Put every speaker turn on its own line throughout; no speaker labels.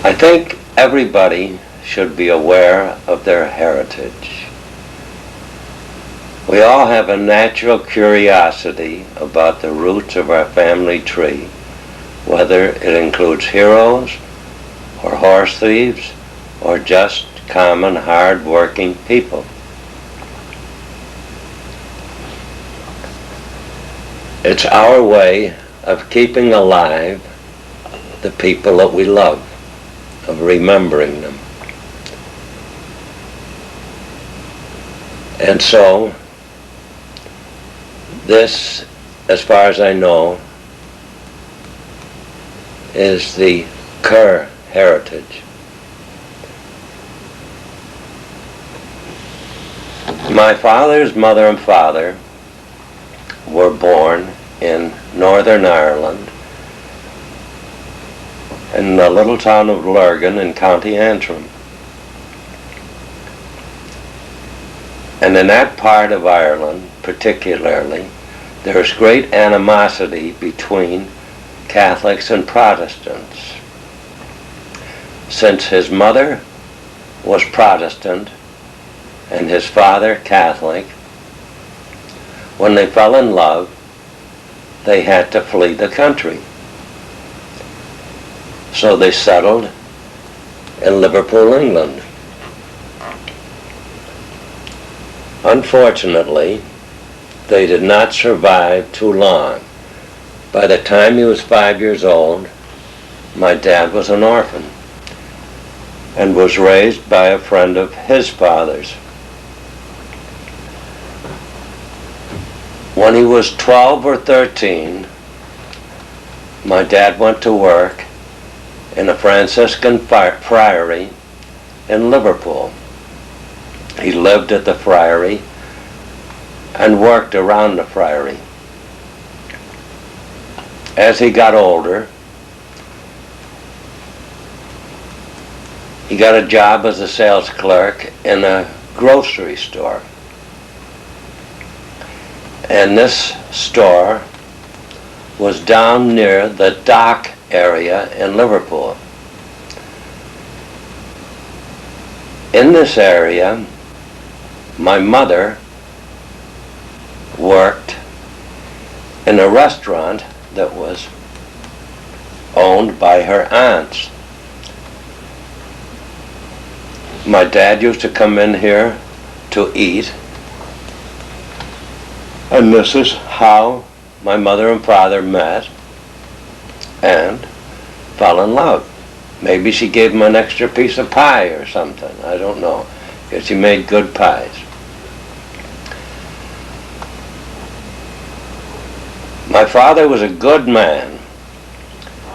I think everybody should be aware of their heritage. We all have a natural curiosity about the roots of our family tree, whether it includes heroes or horse thieves or just common hard-working people. It's our way of keeping alive the people that we love, of remembering them. And so, this, as far as I know, is the Kerr heritage. My father's mother and father were born in Northern Ireland, in the little town of Lurgan in County Antrim. And in that part of Ireland, particularly, there is great animosity between Catholics and Protestants. Since his mother was Protestant and his father Catholic, when they fell in love, they had to flee the country. So they settled in Liverpool, England. Unfortunately, they did not survive too long. By the time he was 5 years old, my dad was an orphan and was raised by a friend of his father's. When he was 12 or 13, my dad went to work in a Franciscan friary in Liverpool. He lived at the friary and worked around the friary. As he got older, he got a job as a sales clerk in a grocery store. And this store was down near the dock area in Liverpool. In this area, my mother worked in a restaurant that was owned by her aunts. My dad used to come in here to eat, and this is how my mother and father met and fell in love. Maybe she gave him an extra piece of pie or something, I don't know, because he made good pies. My father was a good man,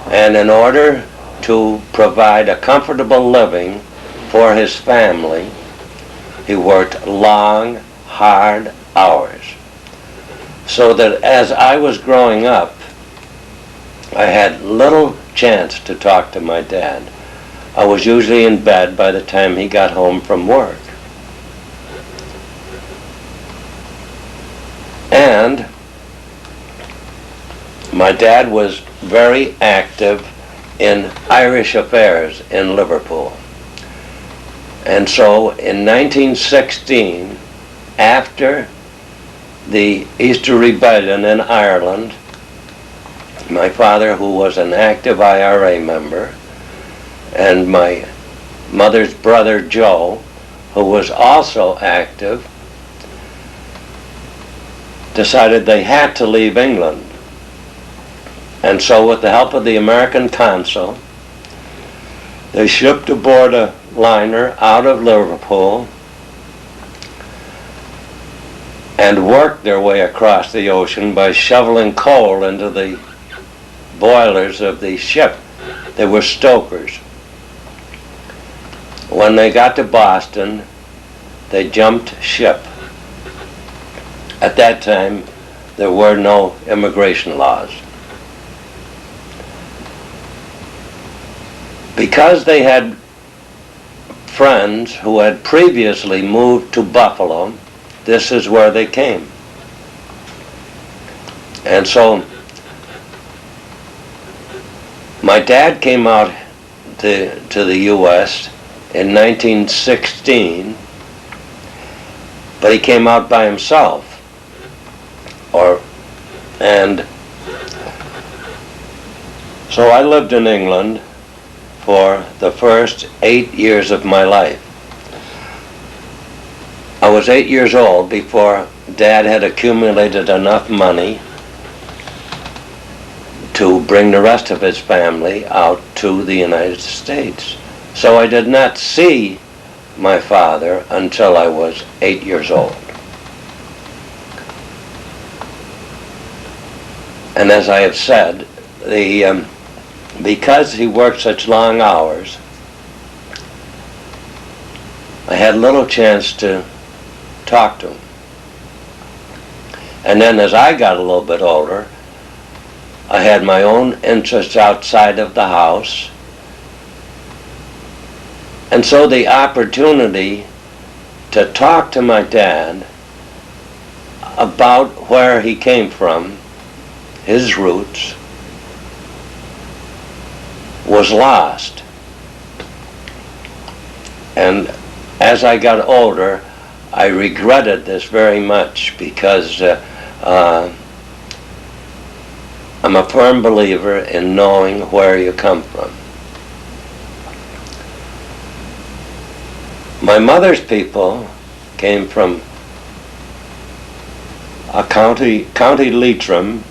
and in order to provide a comfortable living for his family, he worked long, hard hours. So that as I was growing up, I had little chance to talk to my dad. I was usually in bed by the time he got home from work. And my dad was very active in Irish affairs in Liverpool. And so in 1916, after the Easter Rebellion in Ireland, my father, who was an active IRA member, and my mother's brother Joe, who was also active, decided they had to leave England. And so with the help of the American consul, they shipped aboard a liner out of Liverpool and worked their way across the ocean by shoveling coal into the boilers of the ship. They were stokers. When they got to Boston, they jumped ship. At that time, there were no immigration laws. Because they had friends who had previously moved to Buffalo, this is where they came. And so my dad came out to the U.S. in 1916, but he came out by himself. And so I lived in England for the first 8 years of my life. I was 8 years old before Dad had accumulated enough money to bring the rest of his family out to the United States. So I did not see my father until I was 8 years old. And as I have said, because he worked such long hours, I had little chance to talk to him. And then as I got a little bit older, I had my own interests outside of the house. And so the opportunity to talk to my dad about where he came from, his roots, was lost. And as I got older, I regretted this very much because I'm a firm believer in knowing where you come from. My mother's people came from a County Leitrim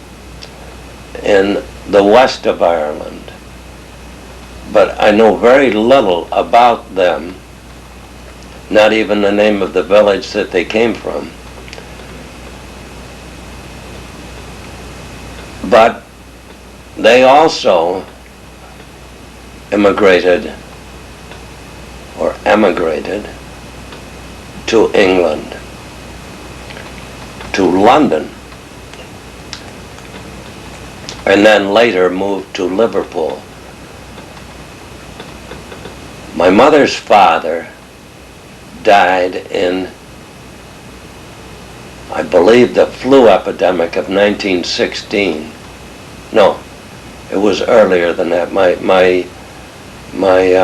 in the west of Ireland, but I know very little about them, not even the name of the village that they came from. But they also emigrated to England, to London, and then later moved to Liverpool. My mother's father died in, I believe, the flu epidemic of 1916. No, it was earlier than that. My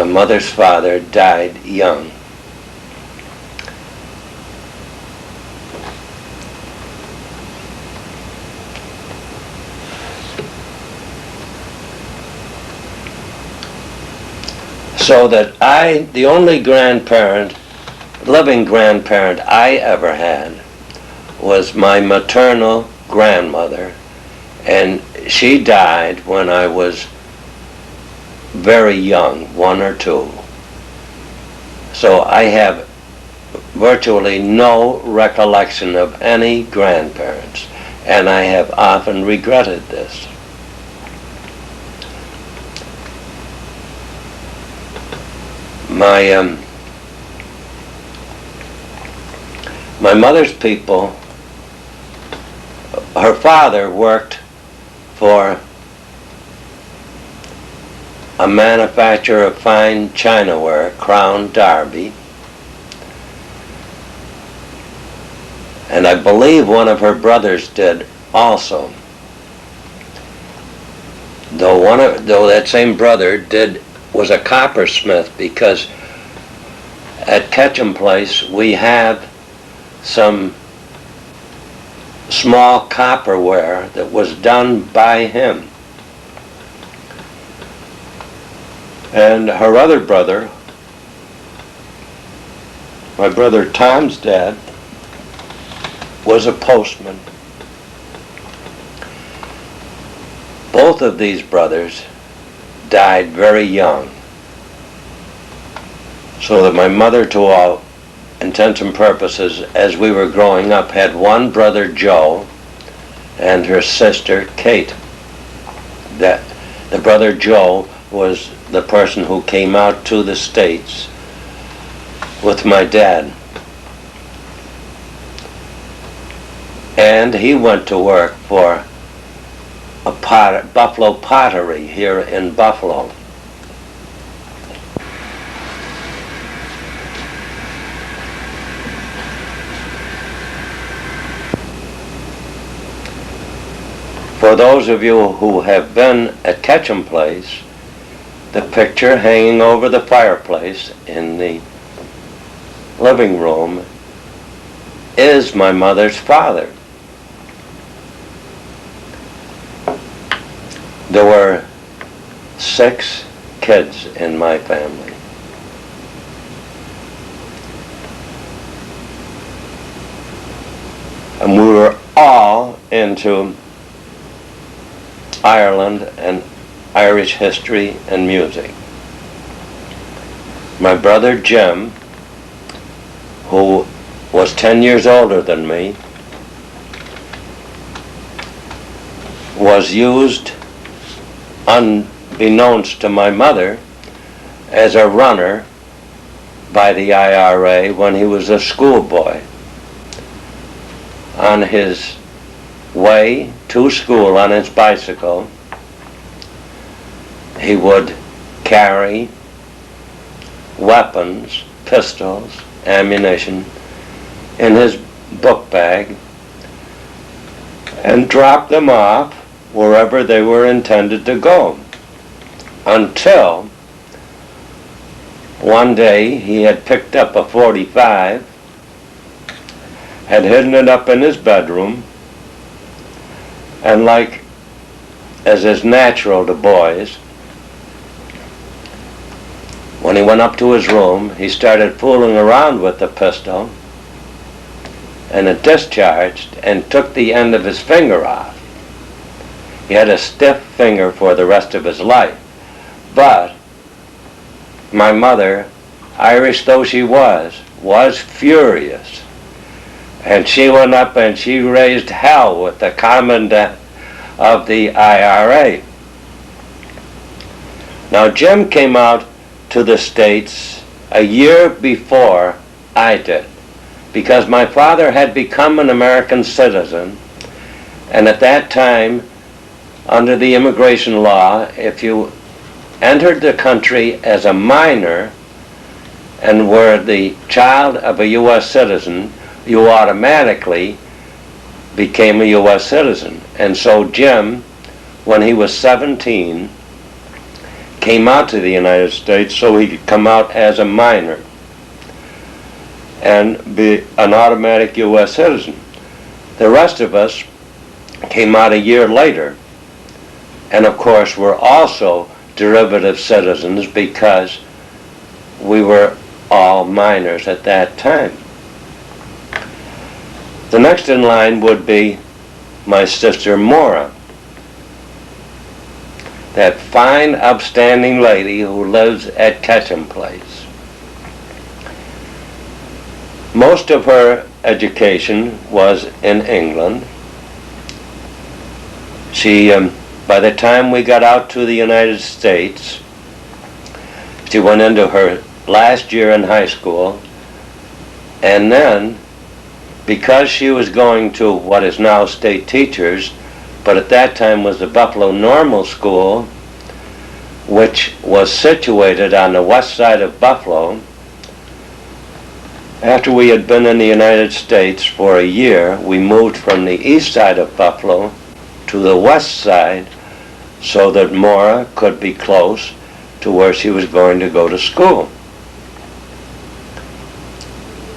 mother's father died young. So that the only living grandparent I ever had was my maternal grandmother, and she died when I was very young, 1 or 2. So I have virtually no recollection of any grandparents, and I have often regretted this. My mother's people, her father worked for a manufacturer of fine chinaware, Crown Derby, and I believe one of her brothers did also. Though that same brother was a coppersmith, because at Ketchum Place we have some small copperware that was done by him. And her other brother, my brother Tom's dad, was a postman. Both of these brothers died very young, so that my mother, to all intents and purposes, as we were growing up, had one brother, Joe, and her sister, Kate. The brother Joe was the person who came out to the States with my dad. And he went to work for a Buffalo Pottery here in Buffalo. For those of you who have been at Ketchum Place, the picture hanging over the fireplace in the living room is my mother's father. There were 6 kids in my family. And we were all into Ireland and Irish history and music. My brother Jim, who was 10 years older than me, was used, unbeknownst to my mother, as a runner by the IRA when he was a schoolboy. On his way to school on his bicycle, he would carry weapons, pistols, ammunition in his book bag and drop them off wherever they were intended to go, until one day he had picked up a .45, had hidden it up in his bedroom, and like as is natural to boys, when he went up to his room, he started fooling around with the pistol, and it discharged and took the end of his finger off. He had a stiff finger for the rest of his life. But my mother, Irish though she was furious. And she went up and she raised hell with the commandant of the IRA. Now Jim came out to the States a year before I did, because my father had become an American citizen, and at that time, under the immigration law, if you entered the country as a minor and were the child of a U.S. citizen, you automatically became a U.S. citizen. And so Jim, when he was 17, came out to the United States so he could come out as a minor and be an automatic U.S. citizen. The rest of us came out a year later, and of course we're also derivative citizens because we were all minors at that time. The next in line would be my sister Maura, that fine, upstanding lady who lives at Ketchum Place. Most of her education was in England. She, by the time we got out to the United States, she went into her last year in high school, and then, because she was going to what is now State Teachers, but at that time was the Buffalo Normal School, which was situated on the west side of Buffalo. After we had been in the United States for a year, we moved from the east side of Buffalo to the west side so that Maura could be close to where she was going to go to school.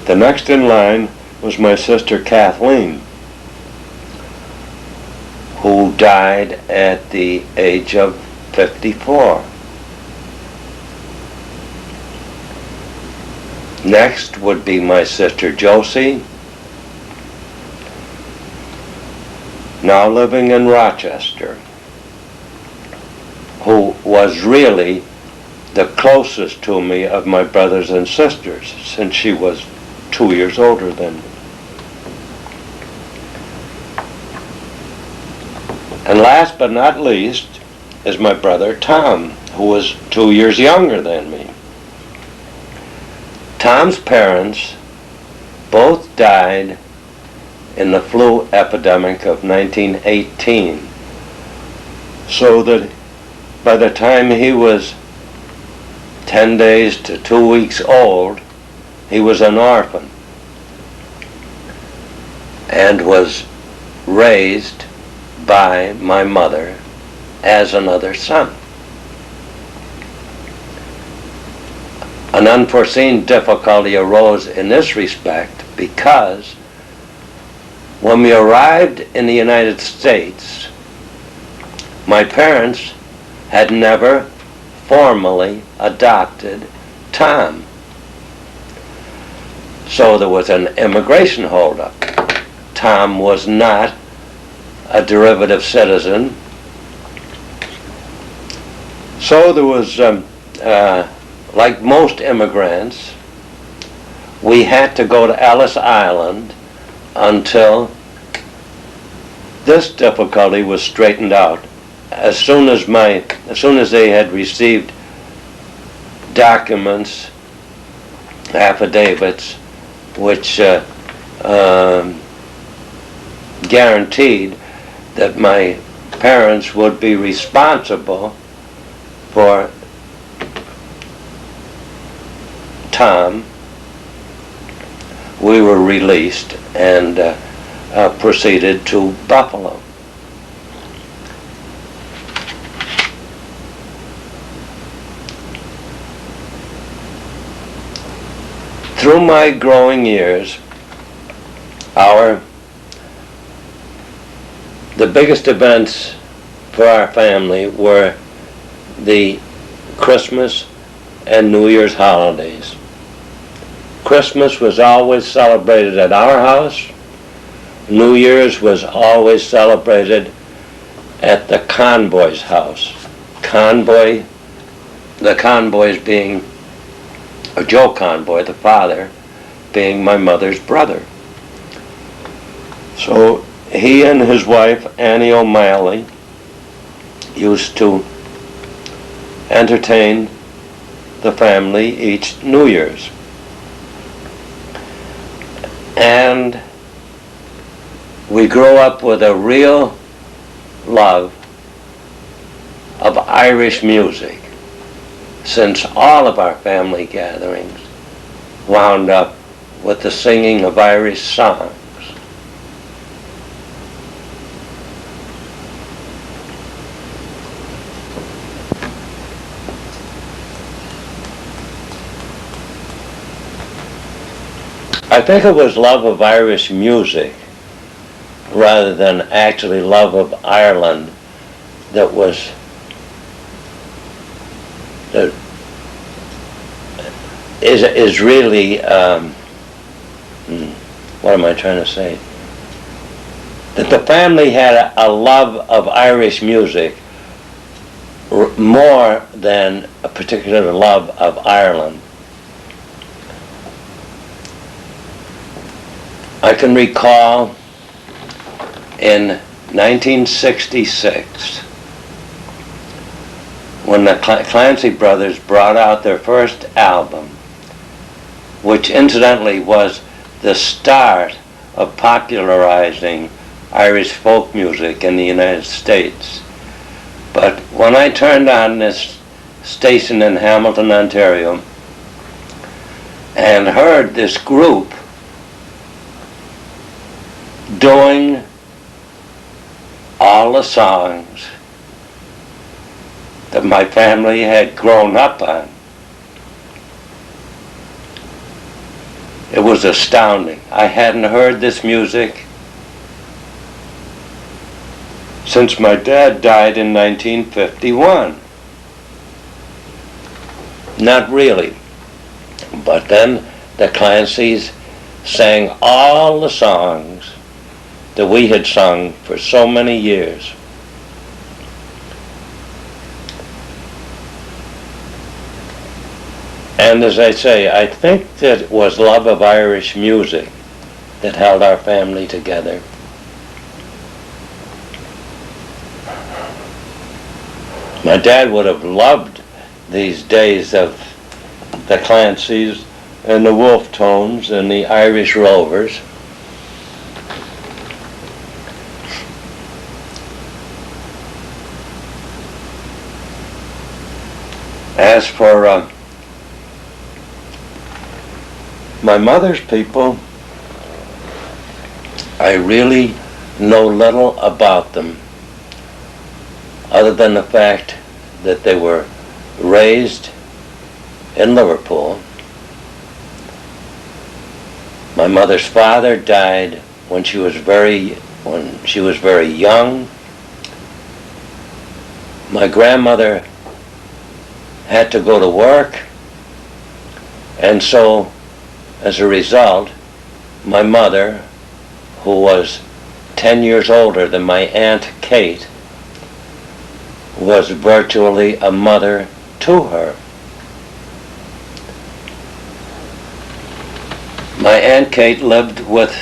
The next in line was my sister Kathleen, who died at the age of 54. Next would be my sister Josie, now living in Rochester, who was really the closest to me of my brothers and sisters, since she was 2 years older than me. And last but not least is my brother Tom, who was 2 years younger than me. Tom's parents both died in the flu epidemic of 1918, so that by the time he was 10 days to 2 weeks old, he was an orphan and was raised by my mother as another son. An unforeseen difficulty arose in this respect because when we arrived in the United States, my parents had never formally adopted Tom. So there was an immigration holdup. Tom was not a derivative citizen. So there was, like most immigrants, we had to go to Ellis Island until this difficulty was straightened out. As soon as they had received documents, affidavits, which guaranteed that my parents would be responsible for Tom, we were released and proceeded to Buffalo. Through my growing years, the biggest events for our family were the Christmas and New Year's holidays. Christmas was always celebrated at our house. New Year's was always celebrated at the Conboy's house. The Conboys being Joe Kerr, the father, being my mother's brother. So he and his wife, Annie O'Malley, used to entertain the family each New Year's. And we grew up with a real love of Irish music, since all of our family gatherings wound up with the singing of Irish songs. I think it was love of Irish music rather than actually love of Ireland that is really what am I trying to say? That the family had a love of Irish music more than a particular love of Ireland. I can recall in 1966 when the Clancy brothers brought out their first album, which incidentally was the start of popularizing Irish folk music in the United States. But when I turned on this station in Hamilton, Ontario, and heard this group doing all the songs that my family had grown up on, it was astounding. I hadn't heard this music since my dad died in 1951. Not really. But then the Clancys sang all the songs that we had sung for so many years. And as I say, I think that it was love of Irish music that held our family together. My dad would have loved these days of the Clancys and the Wolf Tones and the Irish Rovers. As for my mother's people, I really know little about them, other than the fact that they were raised in Liverpool My mother's father died when she was very young. My grandmother had to go to work, and so as a result, my mother, who was 10 years older than my Aunt Kate, was virtually a mother to her. My Aunt Kate lived with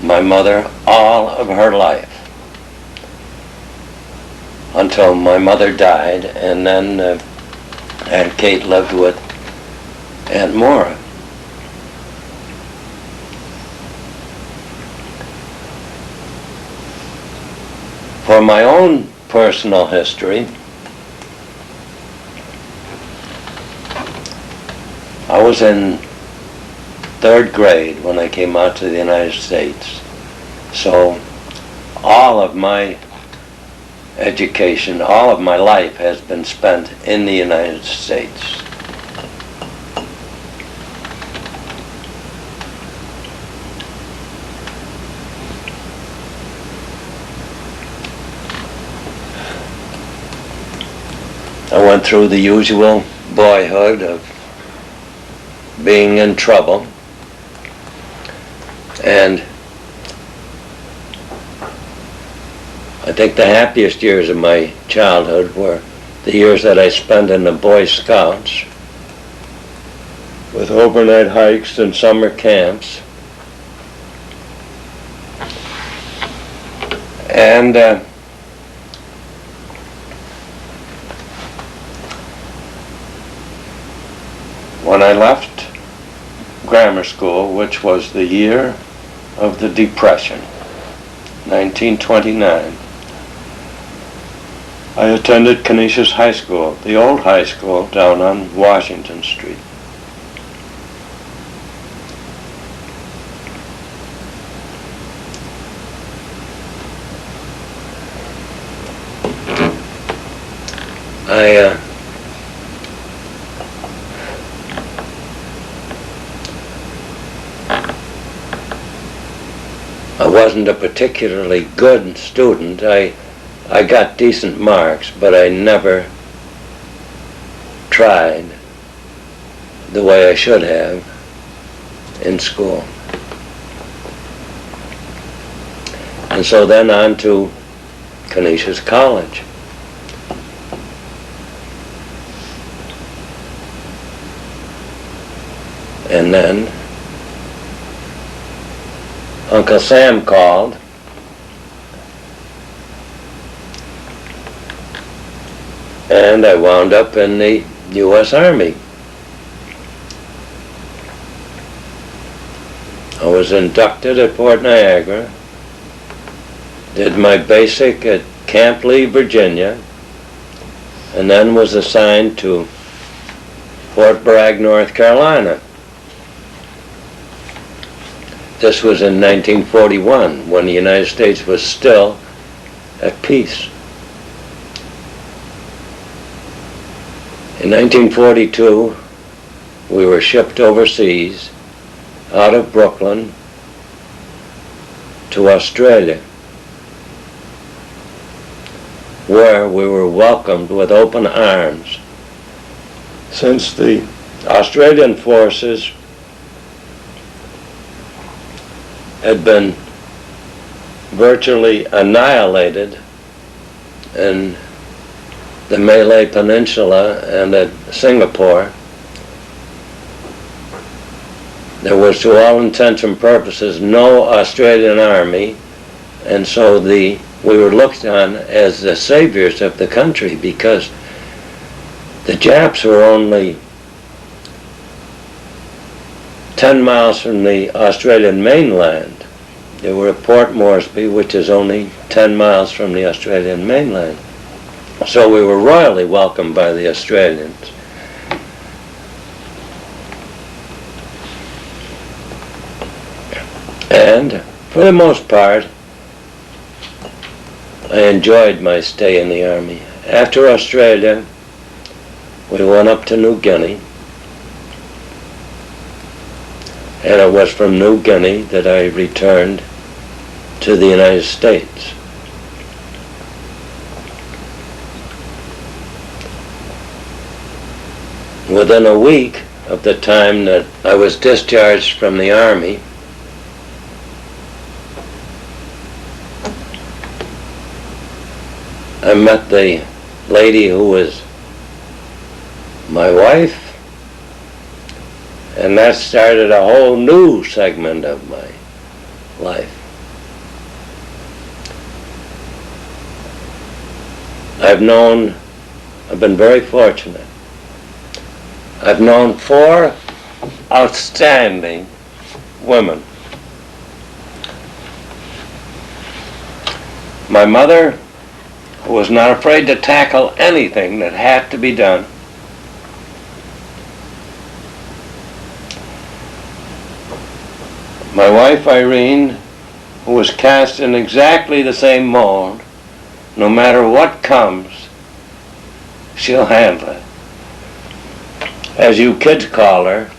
my mother all of her life until my mother died, and then Aunt Kate lived with Aunt Maura. For my own personal history, I was in 3rd grade when I came out to the United States. So all of my education, all of my life has been spent in the United States. I went through the usual boyhood of being in trouble, and I think the happiest years of my childhood were the years that I spent in the Boy Scouts with overnight hikes and summer camps. And when I left grammar school, which was the year of the Depression, 1929, I attended Canisius High School, the old high school down on Washington Street. I wasn't a particularly good student. I got decent marks, but I never tried the way I should have in school. And so then on to Canisius College. And then Uncle Sam called, and I wound up in the U.S. Army. I was inducted at Fort Niagara, did my basic at Camp Lee, Virginia, and then was assigned to Fort Bragg, North Carolina. This was in 1941, when the United States was still at peace. In 1942, we were shipped overseas, out of Brooklyn, to Australia, where we were welcomed with open arms, since the Australian forces had been virtually annihilated in the Malay Peninsula and at Singapore. There was, to all intents and purposes, no Australian army, and so we were looked on as the saviors of the country, because the Japs were only 10 miles from the Australian mainland. They were at Port Moresby, which is only 10 miles from the Australian mainland. So we were royally welcomed by the Australians. And for the most part, I enjoyed my stay in the Army. After Australia, we went up to New Guinea, and it was from New Guinea that I returned to the United States. Within a week of the time that I was discharged from the Army, I met the lady who was my wife, and that started a whole new segment of my life. I've been very fortunate. I've known 4 outstanding women. My mother, who was not afraid to tackle anything that had to be done. My wife Irene, who was cast in exactly the same mold. No matter what comes, she'll handle it. As you kids call her,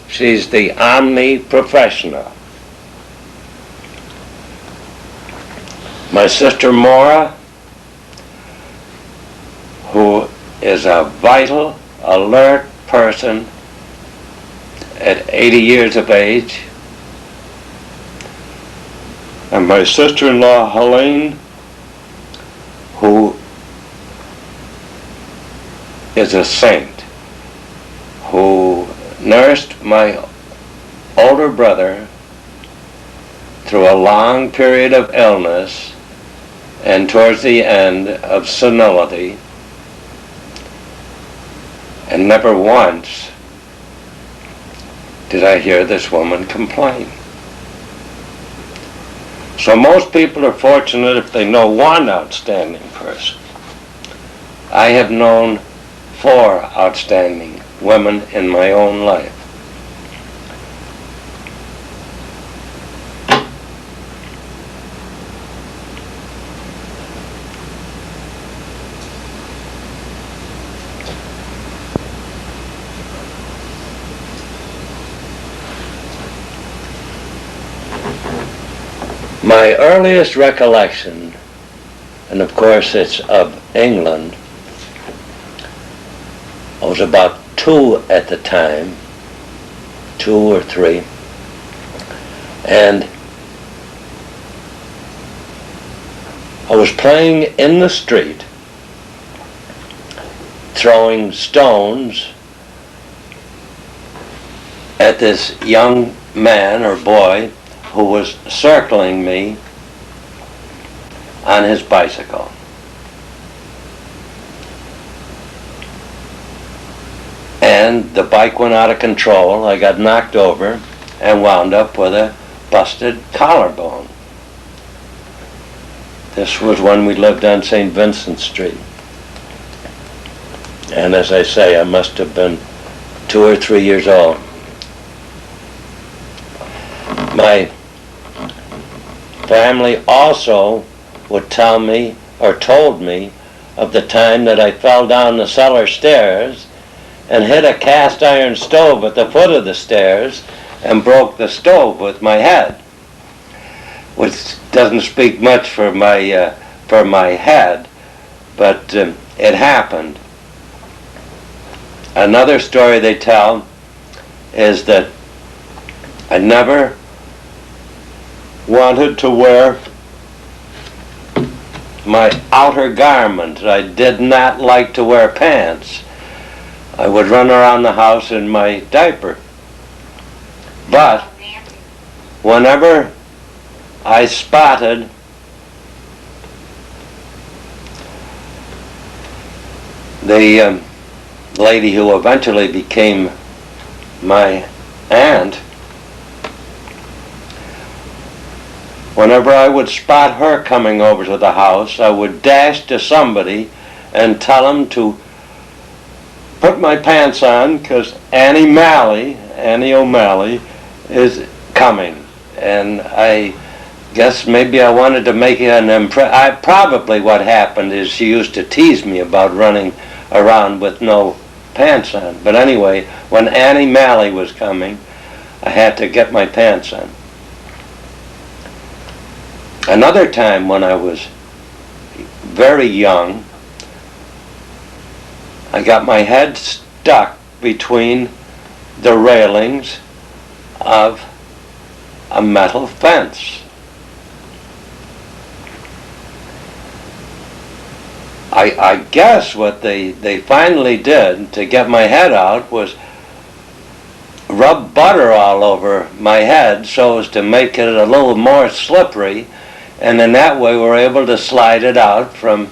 she's the omni-professional. My sister Maura, who is a vital, alert person at 80 years of age. And my sister-in-law Helene, who is a saint, who nursed my older brother through a long period of illness and towards the end of senility, and never once did I hear this woman complain. So most people are fortunate if they know one outstanding person. I have known 4 outstanding women in my own life. My earliest recollection, and of course it's of England, I was about 2 at the time, 2 or 3, and I was playing in the street, throwing stones at this young man or boy who was circling me on his bicycle. And the bike went out of control. I got knocked over and wound up with a busted collarbone. This was when we lived on St. Vincent Street. And as I say, I must have been 2 or 3 years old. My family also would tell me, or told me, of the time that I fell down the cellar stairs and hit a cast iron stove at the foot of the stairs and broke the stove with my head, which doesn't speak much for my head, but it happened. Another story they tell is that I never wanted to wear my outer garment. I did not like to wear pants. I would run around the house in my diaper. But whenever I spotted the lady who eventually became my aunt, whenever I would spot her coming over to the house, I would dash to somebody and tell them to put my pants on because Annie O'Malley is coming. And I guess maybe I wanted to make an impression. Probably what happened is she used to tease me about running around with no pants on. But anyway, when Annie Malley was coming, I had to get my pants on. Another time when I was very young, I got my head stuck between the railings of a metal fence. I guess what they finally did to get my head out was rub butter all over my head so as to make it a little more slippery, and in that way we're able to slide it out from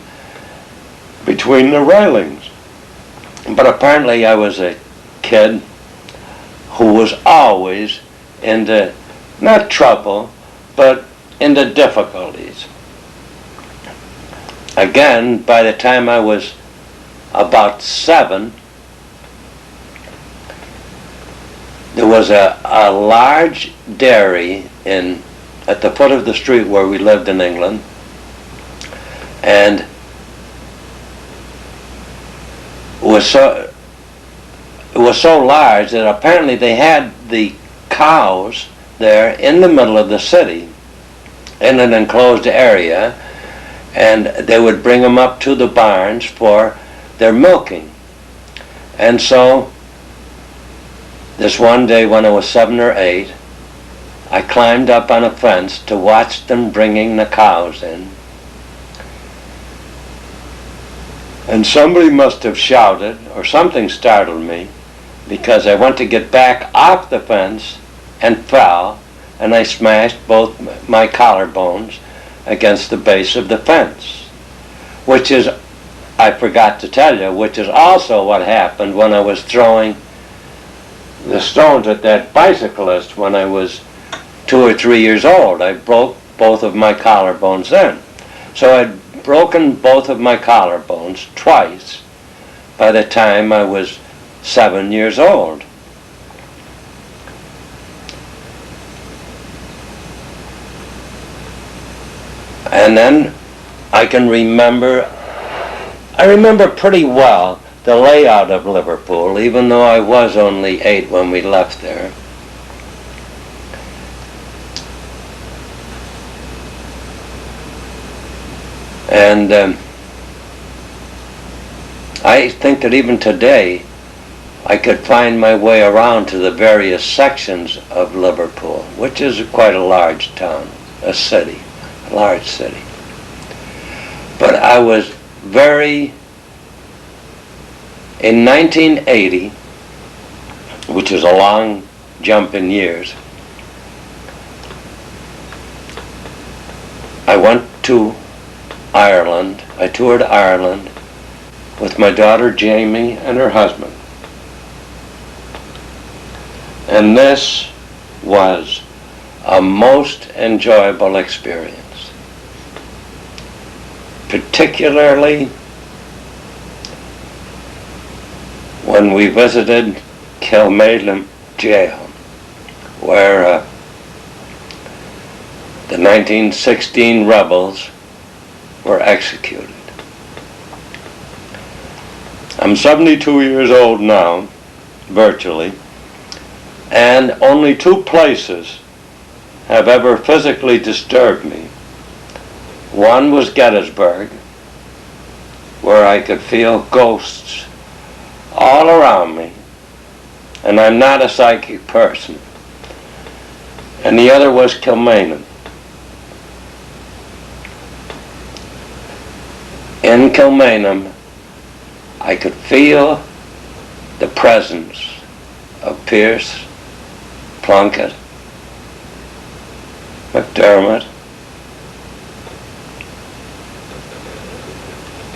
between the railings. But apparently I was a kid who was always into, not trouble, but into difficulties. Again, by the time I was about 7, there was a large dairy at the foot of the street where we lived in England, and it was so large that apparently they had the cows there in the middle of the city in an enclosed area, and they would bring them up to the barns for their milking. And so this one day when I was 7 or 8, I climbed up on a fence to watch them bringing the cows in. And somebody must have shouted, or something startled me, because I went to get back off the fence and fell, and I smashed both my collarbones against the base of the fence, which is, I forgot to tell you, which is also what happened when I was throwing the stones at that bicyclist when I was 2 or 3 years old. I broke both of my collarbones then. So I'd broken both of my collarbones twice by the time I was 7 years old. And then I remember pretty well the layout of Liverpool, even though I was only 8 when we left there. And I think that even today I could find my way around to the various sections of Liverpool, which is quite a large town, a city, a large city. But I was in 1980, which is a long jump in years, I went to Ireland. I toured Ireland with my daughter Jamie and her husband. And this was a most enjoyable experience, particularly when we visited Kilmainham jail, where the 1916 rebels were executed. I'm 72 years old now, virtually, and only 2 places have ever physically disturbed me. One was Gettysburg, where I could feel ghosts all around me, and I'm not a psychic person. And the other was Kilmainham. In Kilmainham, I could feel the presence of Pierce, Plunkett, McDermott,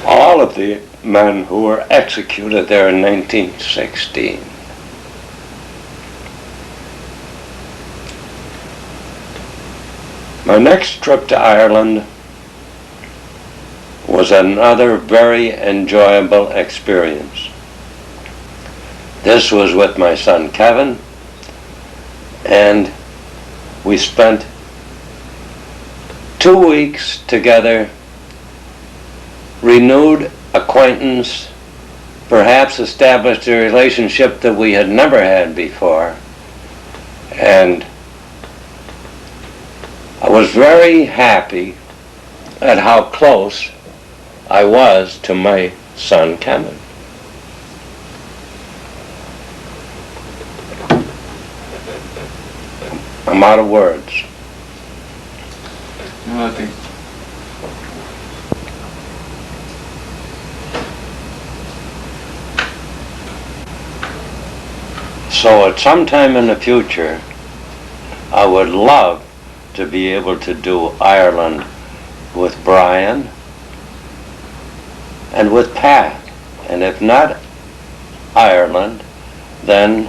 all of the men who were executed there in 1916. My next trip to Ireland was another very enjoyable experience. This was with my son Kevin, and we spent 2 weeks together, renewed acquaintance, perhaps established a relationship that we had never had before, And I was very happy at how close I was to my son Kevin. I'm out of words.
No, I think.
So at some time in the future, I would love to be able to do Ireland with Brian and with Pat. And if not Ireland, then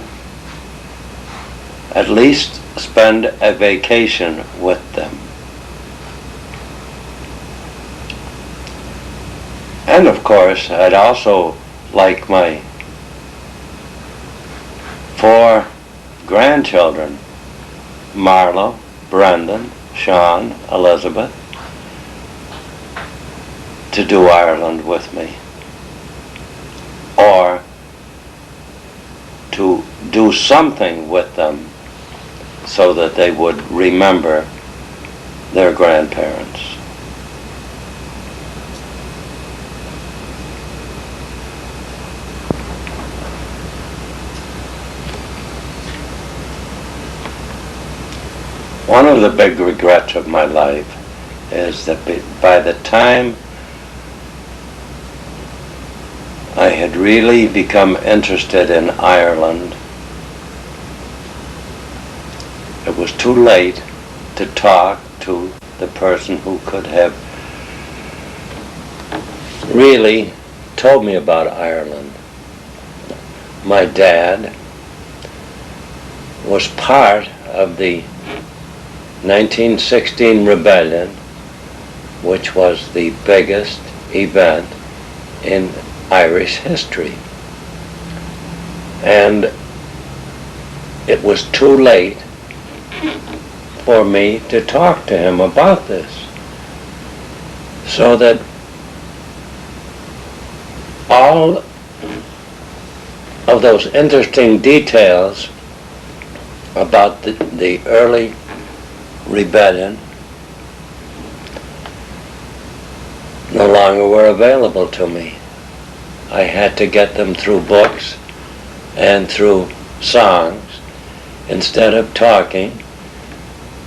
at least spend a vacation with them. And of course, I'd also like my 4 grandchildren, Marlo, Brendan, Sean, Elizabeth, to do Ireland with me, or to do something with them so that they would remember their grandparents. One of the big regrets of my life is that by the time I had really become interested in Ireland, it was too late to talk to the person who could have really told me about Ireland. My dad was part of the 1916 rebellion, which was the biggest event in Irish history. And it was too late for me to talk to him about this. So that all of those interesting details about the early rebellion no longer were available to me. I had to get them through books and through songs instead of talking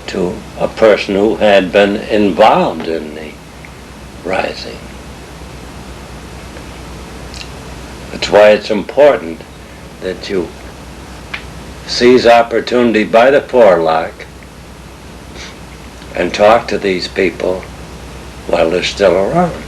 to a person who had been involved in the rising. That's why it's important that you seize opportunity by the forelock and talk to these people while they're still around.